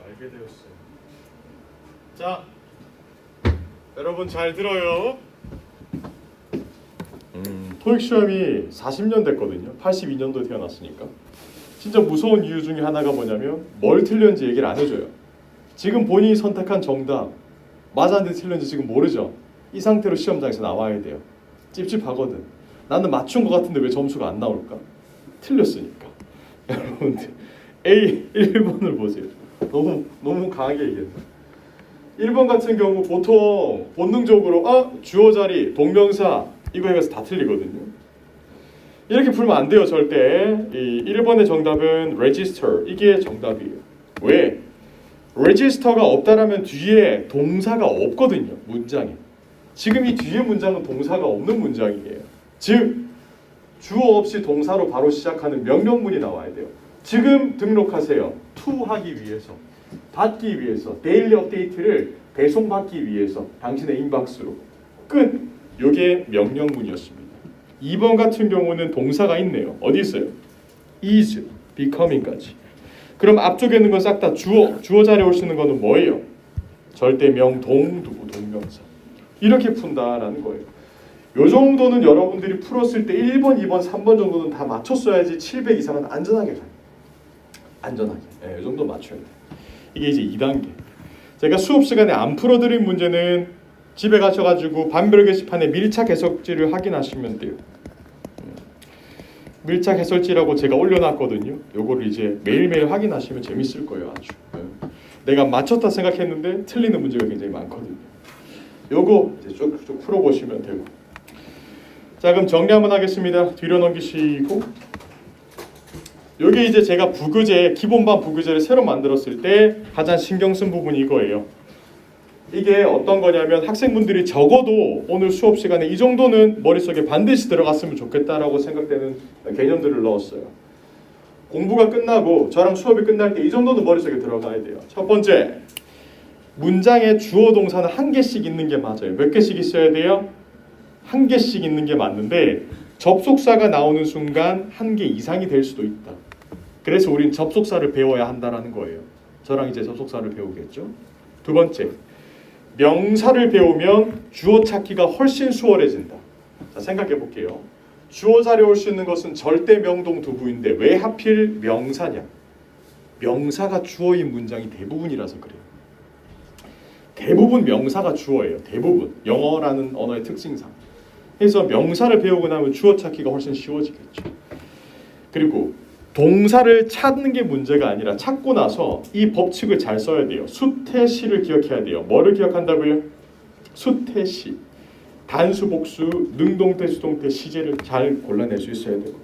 알게 되었어요. 자, 여러분 잘 들어요. 토익 시험이 40년 됐거든요. 82년도에 태어났으니까. 진짜 무서운 이유 중에 하나가 뭐냐면 뭘 틀렸는지 얘기를 안 해줘요. 지금 본인이 선택한 정답 맞았는지 틀렸는지 지금 모르죠. 이 상태로 시험장에서 나와야 돼요. 찝찝하거든. 나는 맞춘 것 같은데 왜 점수가 안 나올까? 틀렸으니까. 여러분들 A 1번을 보세요. 너무 강하게 얘기했다. 1번 같은 경우 보통 본능적으로 주어 자리, 동명사 이거 해서 다 틀리거든요. 이렇게 풀면 안 돼요 절대. 이 1번의 정답은 register 이게 정답이에요. 왜? register가 없다라면 뒤에 동사가 없거든요. 문장에. 지금 이 뒤에 문장은 동사가 없는 문장이에요. 즉 주어 없이 동사로 바로 시작하는 명령문이 나와야 돼요. 지금 등록하세요. to 하기 위해서, 받기 위해서, 데일리 업데이트를 배송받기 위해서 당신의 인박스로. 끝. 이게 명령문이었습니다. 2번 같은 경우는 동사가 있네요. 어디 있어요? is, becoming까지. 그럼 앞쪽에 있는 건 싹 다 주어 자리에 올 수 있는 거는 뭐예요? 절대명, 동두, 동명사. 이렇게 푼다라는 거예요. 요 정도는 여러분들이 풀었을 때 1번, 2번, 3번 정도는 다 맞췄어야지 700 이상은 안전하게 가요. 안전하게. 이 정도 맞춰야 돼요. 이게 이제 2단계. 제가 수업 시간에 안 풀어드린 문제는 집에 가셔가지고 반별 게시판에 밀착 해설지를 확인하시면 돼요. 밀착 해설지라고 제가 올려놨거든요. 요거를 이제 매일매일 확인하시면 재밌을 거예요. 아주. 내가 맞췄다 생각했는데 틀리는 문제가 굉장히 많거든요. 요거 이제 쭉 풀어보시면 되고. 자 그럼 정리 한번 하겠습니다. 뒤로 넘기시고. 요게 이제 제가 부그제 기본반 부그제를 새로 만들었을 때 가장 신경 쓴 부분이 이거예요. 이게 어떤 거냐면 학생분들이 적어도 오늘 수업 시간에 이 정도는 머릿속에 반드시 들어갔으면 좋겠다라고 생각되는 개념들을 넣었어요. 공부가 끝나고 저랑 수업이 끝날 때 이 정도는 머릿속에 들어가야 돼요. 첫 번째, 문장에 주어 동사는 한 개씩 있는 게 맞아요. 몇 개씩 있어야 돼요? 한 개씩 있는 게 맞는데 접속사가 나오는 순간 한 개 이상이 될 수도 있다. 그래서 우린 접속사를 배워야 한다라는 거예요. 저랑 이제 접속사를 배우겠죠. 두 번째, 명사를 배우면 주어 찾기가 훨씬 수월해진다. 자, 생각해 볼게요. 주어 자리에 올 수 있는 것은 절대 명동 두부인데 왜 하필 명사냐? 명사가 주어인 문장이 대부분이라서 그래요. 대부분 명사가 주어예요. 대부분 영어라는 언어의 특징상. 그래서 명사를 배우고 나면 주어 찾기가 훨씬 쉬워지겠죠. 그리고 동사를 찾는 게 문제가 아니라 찾고 나서 이 법칙을 잘 써야 돼요. 수태시를 기억해야 돼요. 뭐를 기억한다고요? 수태시. 단수, 복수, 능동태, 수동태, 시제를 잘 골라낼 수 있어야 되고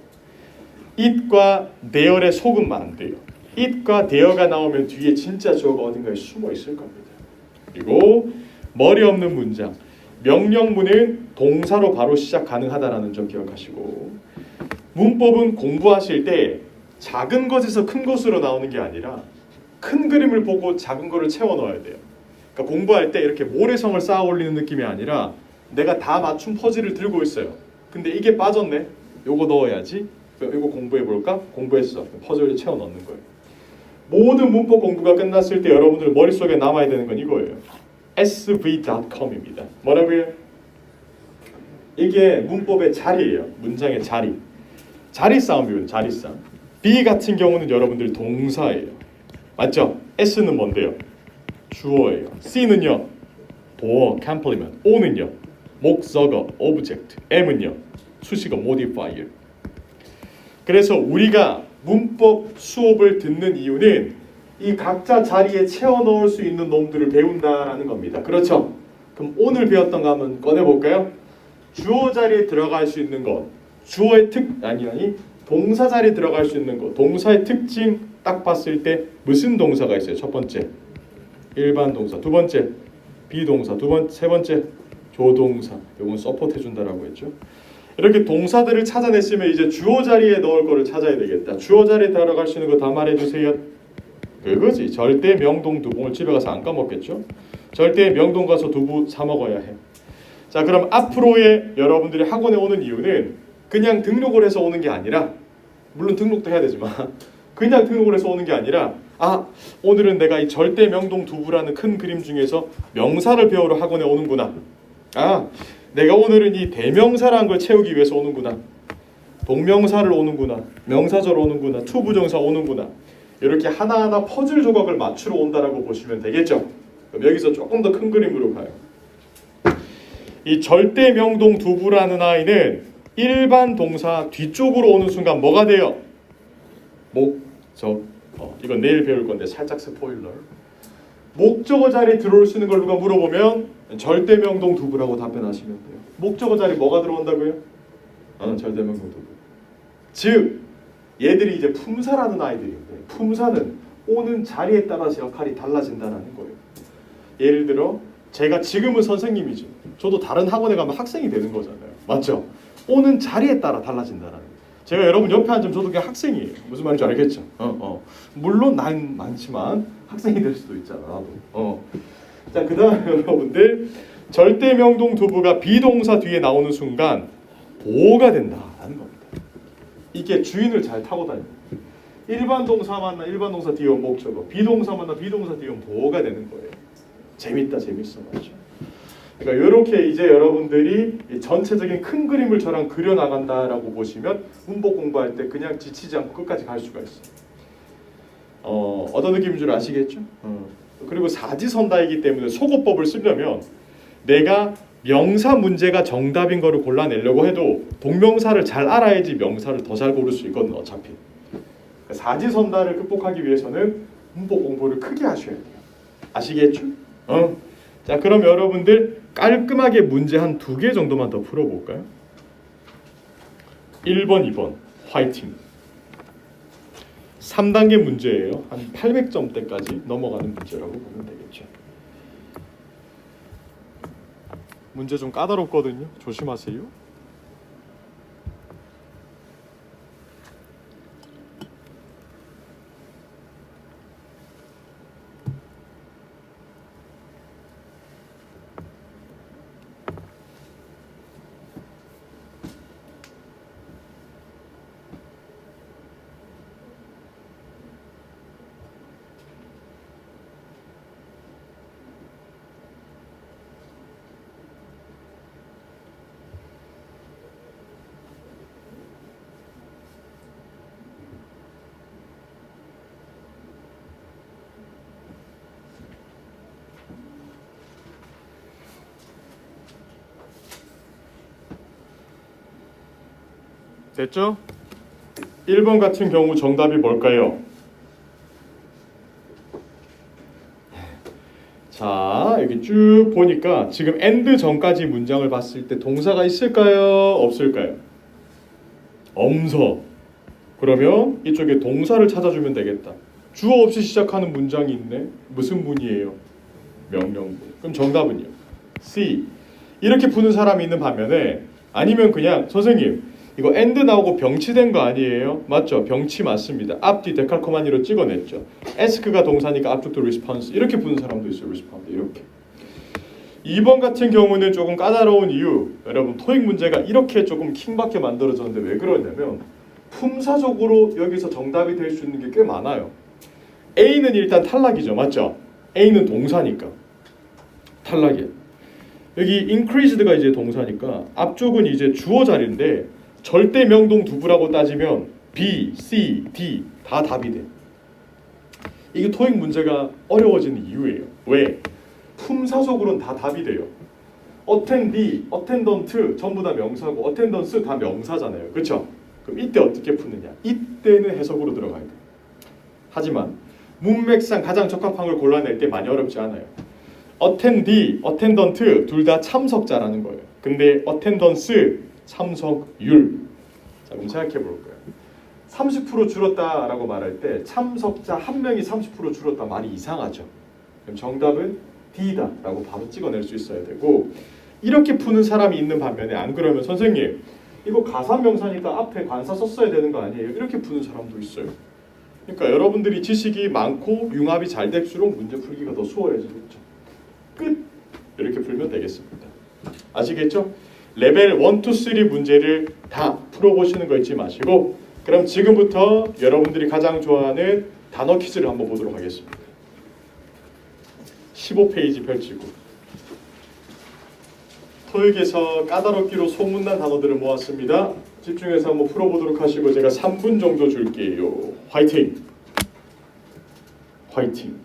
it과 there에 속으면 안 돼요. it과 there가 나오면 뒤에 진짜 주어가 어딘가에 숨어 있을 겁니다. 그리고 머리 없는 문장. 명령문은 동사로 바로 시작 가능하다라는 점 기억하시고 문법은 공부하실 때 작은 것에서 큰 것으로 나오는 게 아니라 큰 그림을 보고 작은 거를 채워 넣어야 돼요. 그러니까 공부할 때 이렇게 모래성을 쌓아 올리는 느낌이 아니라 내가 다 맞춘 퍼즐을 들고 있어요. 근데 이게 빠졌네. 요거 넣어야지. 이거 공부해 볼까? 공부했어. 퍼즐을 채워 넣는 거예요. 모든 문법 공부가 끝났을 때 여러분들 머릿속에 남아야 되는 건 이거예요. sv.com입니다. 뭐라고요? 이게 문법의 자리예요. 문장의 자리. 자리 싸움이에요. 자리 싸움. B 같은 경우는 여러분들 동사예요. 맞죠? S는 뭔데요? 주어예요. C는요? 도어, 컴플리먼트. O는요? 목적어, object. M은요? 수식어, modifier. 그래서 우리가 문법 수업을 듣는 이유는 이 각자 자리에 채워 넣을 수 있는 놈들을 배운다라는 겁니다. 그렇죠? 그럼 오늘 배웠던 거 한번 꺼내볼까요? 주어 자리에 들어갈 수 있는 것, 주어의 아니 동사 자리에 들어갈 수 있는 것, 동사의 특징 딱 봤을 때 무슨 동사가 있어요? 첫 번째 일반 동사, 두 번째 비동사, 세 번째 조동사. 이건 서포트 해준다라고 했죠. 이렇게 동사들을 찾아냈으면 이제 주어 자리에 넣을 거를 찾아야 되겠다. 주어 자리에 들어갈 수 있는 거 다 말해주세요. 그거지. 절대 명동 두부. 오늘 집에 가서 안 까먹겠죠? 절대 명동 가서 두부 사 먹어야 해. 자, 그럼 앞으로의 여러분들이 학원에 오는 이유는 그냥 등록을 해서 오는 게 아니라, 물론 등록도 해야 되지만 그냥 등록을 해서 오는 게 아니라 오늘은 내가 이 절대 명동 두부라는 큰 그림 중에서 명사를 배우러 학원에 오는구나. 내가 오늘은 이 대명사라는 걸 채우기 위해서 오는구나. 동명사를 오는구나. 명사절 오는구나. 투부정사 오는구나. 이렇게 하나하나 퍼즐 조각을 맞추러 온다라고 보시면 되겠죠. 그럼 여기서 조금 더 큰 그림으로 가요. 이 절대 명동 두부라는 아이는 일반 동사 뒤쪽으로 오는 순간 뭐가 돼요? 목적. 이건 내일 배울 건데 살짝 스포일러. 목적어 자리에 들어올 수 있는 걸 누가 물어보면 절대 명동 두부라고 답변하시면 돼요. 목적어 자리 뭐가 들어온다고요? 절대 명동 두부. 즉 얘들이 이제 품사라는 아이들인데 품사는 오는 자리에 따라서 역할이 달라진다는 거예요. 예를 들어 제가 지금은 선생님이죠. 저도 다른 학원에 가면 학생이 되는 거잖아요. 맞죠? 오는 자리에 따라 달라진다는 거예요. 제가 여러분 옆에 앉으면 저도 그냥 학생이에요. 무슨 말인지 알겠죠? 물론 나이는 많지만 학생이 될 수도 있잖아. 나도. 자, 그 다음에 여러분들 절대 명동 두부가 비동사 뒤에 나오는 순간 보호가 된다는 겁니다. 이게 주인을 잘 타고 다니는 거예요. 일반 동사 만나 일반 동사 뒤에 온 목적어, 비동사 만나 비동사 뒤에 온 보호가 되는 거예요. 재밌다, 재밌어, 맞죠? 그러니까 이렇게 이제 여러분들이 전체적인 큰 그림을 저랑 그려 나간다라고 보시면 문법 공부할 때 그냥 지치지 않고 끝까지 갈 수가 있어요. 어떤 느낌인 줄 아시겠죠? 그리고 사지선다이기 때문에 속어법을 쓰려면 내가 명사 문제가 정답인 거를 골라내려고 해도 동명사를 잘 알아야지 명사를 더 잘 고를 수 있거든요. 어차피 사지선다를 극복하기 위해서는 문법 공부를 크게 하셔야 돼요. 아시겠죠? 자, 그럼 여러분들 깔끔하게 문제 한 2개 정도만 더 풀어볼까요? 1번, 2번 화이팅. 3단계 문제예요. 한 800점대까지 넘어가는 문제라고 보면 되겠죠. 문제 좀 까다롭거든요. 조심하세요. 됐죠? 1번 같은 경우 정답이 뭘까요? 자, 여기 쭉 보니까 지금 and 전까지 문장을 봤을 때 동사가 있을까요? 없을까요? 엄서. 그러면 이쪽에 동사를 찾아주면 되겠다. 주어 없이 시작하는 문장이 있네. 무슨 문이에요? 명령문. 그럼 정답은요? C. 이렇게 푸는 사람이 있는 반면에 아니면 그냥 선생님 이거 and 나오고 병치된 거 아니에요? 맞죠? 병치 맞습니다. 앞뒤 데칼코마니로 찍어냈죠. ask가 동사니까 앞쪽도 response. 이렇게 푸는 사람도 있어요. respond. 이렇게. 2번 같은 경우는 조금 까다로운 이유. 여러분 토익 문제가 이렇게 조금 킹받게 만들어졌는데 왜 그러냐면 품사적으로 여기서 정답이 될 수 있는 게 꽤 많아요. A는 일단 탈락이죠. 맞죠? A는 동사니까. 탈락이에요. 여기 increased가 이제 동사니까 앞쪽은 이제 주어 자리인데 절대 명동 두부라고 따지면 B, C, D 다 답이 돼. 이게 토익 문제가 어려워지는 이유예요. 왜? 품사적으로는 다 답이 돼요. attendee, attendant 전부 다 명사고 attendance 다 명사잖아요. 그렇죠? 그럼 이때 어떻게 푸느냐? 이때는 해석으로 들어가야 돼. 하지만 문맥상 가장 적합한 걸 골라낼 때 많이 어렵지 않아요. attendee, attendant 둘 다 참석자라는 거예요. 근데 attendance 참석률. 자, 그럼 생각해 볼 거예요. 30% 줄었다라고 말할 때 참석자 한 명이 30% 줄었다 말이 이상하죠. 그럼 정답은 D다라고 바로 찍어낼 수 있어야 되고 이렇게 푸는 사람이 있는 반면에 안 그러면 선생님 이거 가사명사니까 앞에 관사 썼어야 되는 거 아니에요? 이렇게 푸는 사람도 있어요. 그러니까 여러분들이 지식이 많고 융합이 잘 될수록 문제 풀기가 더 수월해지겠죠. 끝! 이렇게 풀면 되겠습니다. 아시겠죠? 레벨 1, 2, 3 문제를 다 풀어보시는 거 잊지 마시고 그럼 지금부터 여러분들이 가장 좋아하는 단어 퀴즈를 한번 보도록 하겠습니다. 15페이지 펼치고 토익에서 까다롭기로 소문난 단어들을 모았습니다. 집중해서 한번 풀어보도록 하시고 제가 3분 정도 줄게요. 화이팅! 화이팅!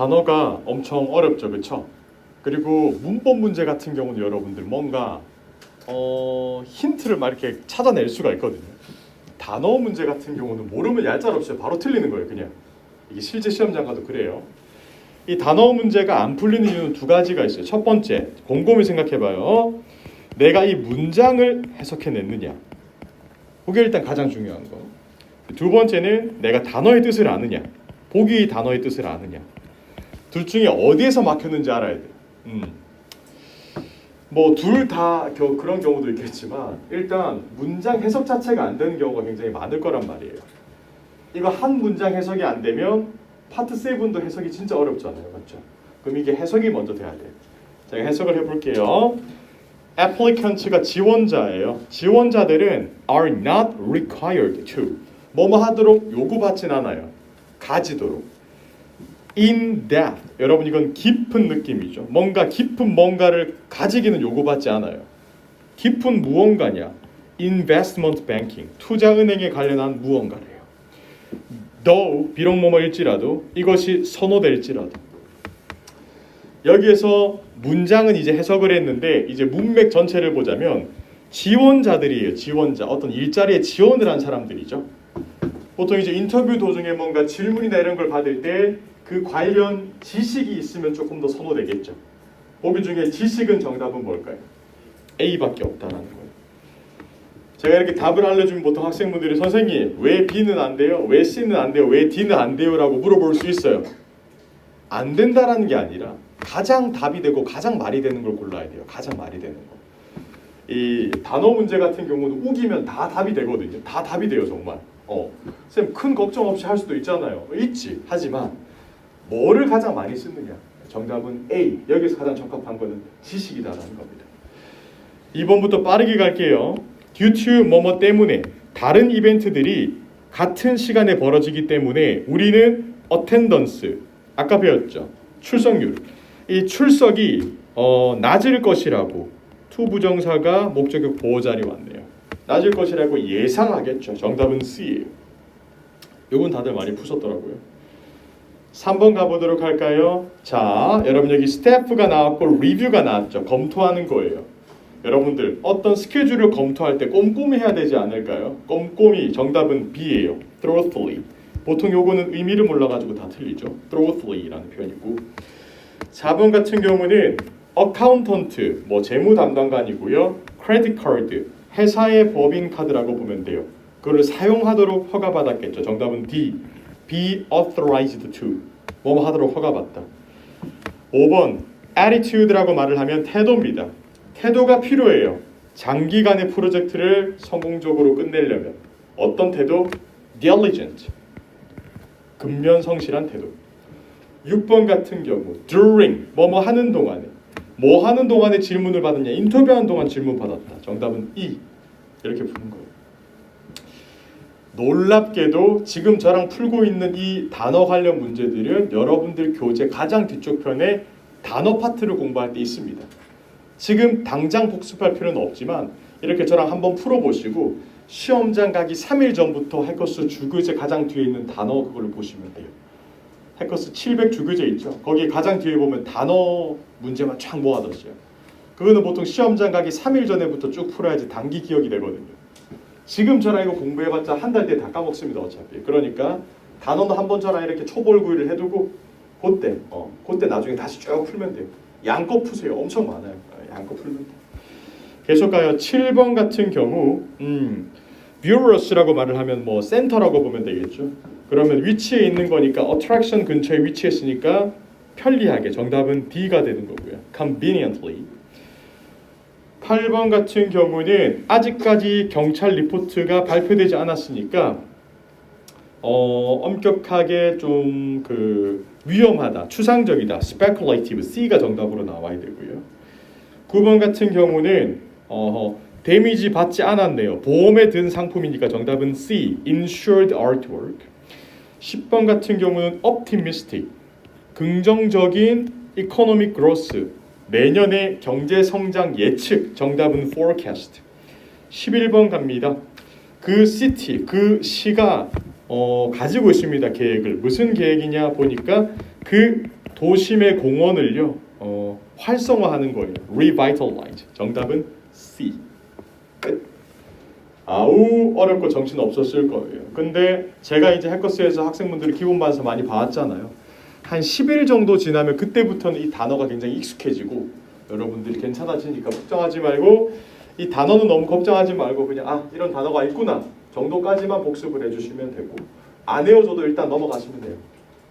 단어가 엄청 어렵죠, 그렇죠? 그리고 문법 문제 같은 경우는 여러분들 뭔가 힌트를 막 이렇게 찾아낼 수가 있거든요. 단어 문제 같은 경우는 모르면 얄짤없이 바로 틀리는 거예요, 그냥. 이게 실제 시험장 가도 그래요. 이 단어 문제가 안 풀리는 이유는 두 가지가 있어요. 첫 번째, 곰곰이 생각해봐요. 내가 이 문장을 해석해냈느냐. 그게 일단 가장 중요한 거. 두 번째는 내가 단어의 뜻을 아느냐. 보기 단어의 뜻을 아느냐. 둘 중에 어디에서 막혔는지 알아야 돼요. 뭐 둘 다 그런 경우도 있겠지만 일단 문장 해석 자체가 안 되는 경우가 굉장히 많을 거란 말이에요. 이거 한 문장 해석이 안 되면 파트 7도 해석이 진짜 어렵잖아요, 맞죠? 그럼 이게 해석이 먼저 돼야 돼요. 제가 해석을 해볼게요. Applicants가 지원자예요. 지원자들은 are not required to 뭐뭐 하도록 요구받진 않아요. 가지도록. In depth, 여러분 이건 깊은 느낌이죠. 뭔가 깊은 뭔가를 가지기는 요구받지 않아요. 깊은 무언가냐? Investment banking, 투자은행에 관련한 무언가래요. though, 비록 뭐뭐일지라도 이것이 선호될지라도. 여기에서 문장은 이제 해석을 했는데 이제 문맥 전체를 보자면 지원자들이에요. 지원자, 어떤 일자리에 지원을 한 사람들이죠. 보통 이제 인터뷰 도중에 뭔가 질문이나 이런 걸 받을 때 그 관련 지식이 있으면 조금 더 선호되겠죠. 보기 중에 지식은 정답은 뭘까요? A밖에 없다라는 거예요. 제가 이렇게 답을 알려주면 보통 학생분들이 선생님 왜 B는 안 돼요? 왜 C는 안 돼요? 왜 D는 안 돼요? 라고 물어볼 수 있어요. 안 된다라는 게 아니라 가장 답이 되고 가장 말이 되는 걸 골라야 돼요. 가장 말이 되는 거. 이 단어 문제 같은 경우는 우기면 다 답이 되거든요. 다 답이 돼요, 정말. 쌤 큰 걱정 없이 할 수도 있잖아요. 있지. 하지만 뭐를 가장 많이 쓰느냐. 정답은 A. 여기서 가장 적합한 거는 지식이다라는 겁니다. 2번부터 빠르게 갈게요. Due to 뭐뭐 때문에 다른 이벤트들이 같은 시간에 벌어지기 때문에 우리는 attendance, 아까 배웠죠. 출석률. 이 출석이 낮을 것이라고 to 부정사가 목적격 보호자리 왔네요. 낮을 것이라고 예상하겠죠. 정답은 C예요. 요건 다들 많이 푸셨더라고요. 3번 가보도록 할까요? 자, 여러분 여기 스태프가 나왔고 리뷰가 나왔죠. 검토하는 거예요. 여러분들 어떤 스케줄을 검토할 때 꼼꼼히 해야 되지 않을까요? 꼼꼼히. 정답은 B예요. thoroughly. 보통 요거는 의미를 몰라가지고 다 틀리죠. thoroughly라는 표현이고. 4번 같은 경우는 accountant, 뭐 재무 담당관이고요. credit card, 회사의 법인 카드라고 보면 돼요. 그걸 사용하도록 허가받았겠죠. 정답은 D. be authorized to. 뭐뭐 하도록 허가받다. 5번 attitude라고 말을 하면 태도입니다. 태도가 필요해요. 장기간의 프로젝트를 성공적으로 끝내려면 어떤 태도? diligent. 근면성실한 태도. 6번 같은 경우 during 뭐뭐 하는 동안에 뭐 하는 동안에 질문을 받았냐? 인터뷰하는 동안 질문 받았다. 정답은 E. 이렇게 푸는 거예요. 놀랍게도 지금 저랑 풀고 있는 이 단어 관련 문제들은 여러분들 교재 가장 뒤쪽 편에 단어 파트를 공부할 때 있습니다. 지금 당장 복습할 필요는 없지만 이렇게 저랑 한번 풀어보시고 시험장 가기 3일 전부터 해커스 주교재 가장 뒤에 있는 단어 그걸 보시면 돼요. 해커스 700 주교재 있죠. 거기 가장 뒤에 보면 단어 문제만 쫙 모아뒀어요. 그거는 보통 시험장 가기 3일 전에부터 쭉 풀어야지 단기 기억이 되거든요. 지금 저랑 이거 공부해봤자 한 달 뒤에 다 까먹습니다 어차피. 그러니까 단어는 한번 저랑 이렇게 초벌구이를 해두고 그때 나중에 다시 쭉 풀면 돼요. 양껏 푸세요. 엄청 많아요. 양껏 풀면 돼요. 계속 가요. 7번 같은 경우 bureaus라고 말을 하면 뭐 센터라고 보면 되겠죠. 그러면 위치에 있는 거니까 attraction 근처에 위치했으니까 편리하게 정답은 D가 되는 거고요. conveniently. 8번 같은 경우는 아직까지 경찰 리포트가 발표되지 않았으니까 엄격하게 좀 그 위험하다, 추상적이다, speculative, C가 정답으로 나와야 되고요. 9번 같은 경우는 데미지 받지 않았네요. 보험에 든 상품이니까 정답은 C, insured artwork. 10번 같은 경우는 optimistic, 긍정적인 economic growth, 내년의 경제 성장 예측, 정답은 forecast. 11번 갑니다. 그 city, 그 시가 가지고 있습니다. 계획을. 무슨 계획이냐 보니까 그 도심의 공원을요 활성화하는 거예요. revitalize. 정답은 C. 끝. 아우 어렵고 정신 없었을 거예요. 근데 제가 이제 해커스에서 학생분들이 기본 반사 많이 봐왔잖아요. 한 10일 정도 지나면 그때부터는 이 단어가 굉장히 익숙해지고 여러분들이 괜찮아지니까 걱정하지 말고 이 단어는 너무 걱정하지 말고 그냥 이런 단어가 있구나 정도까지만 복습을 해주시면 되고 안 외워줘도 일단 넘어가시면 돼요.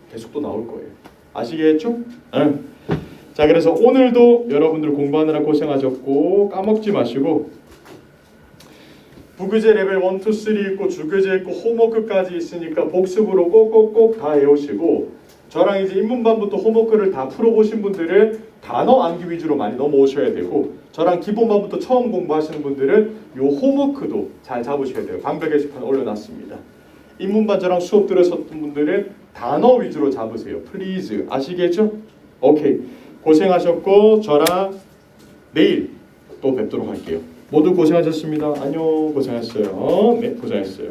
계속 또 나올 거예요. 아시겠죠? 응. 자 그래서 오늘도 여러분들 공부하느라 고생하셨고 까먹지 마시고 부교재 레벨 1, 2, 3 있고 주교재 있고 홈워크까지 있으니까 복습으로 꼭꼭꼭 다 외우시고 저랑 이제 입문반부터 홈워크를 다 풀어보신 분들은 단어 암기 위주로 많이 넘어오셔야 되고 저랑 기본반부터 처음 공부하시는 분들은 요 홈워크도 잘 잡으셔야 돼요. 방벽 게시판 올려놨습니다. 입문반 저랑 수업 들으셨던 분들은 단어 위주로 잡으세요. 플리즈. 아시겠죠? 오케이. 고생하셨고 저랑 내일 또 뵙도록 할게요. 모두 고생하셨습니다. 안녕. 고생하셨어요. 네, 고생하셨어요.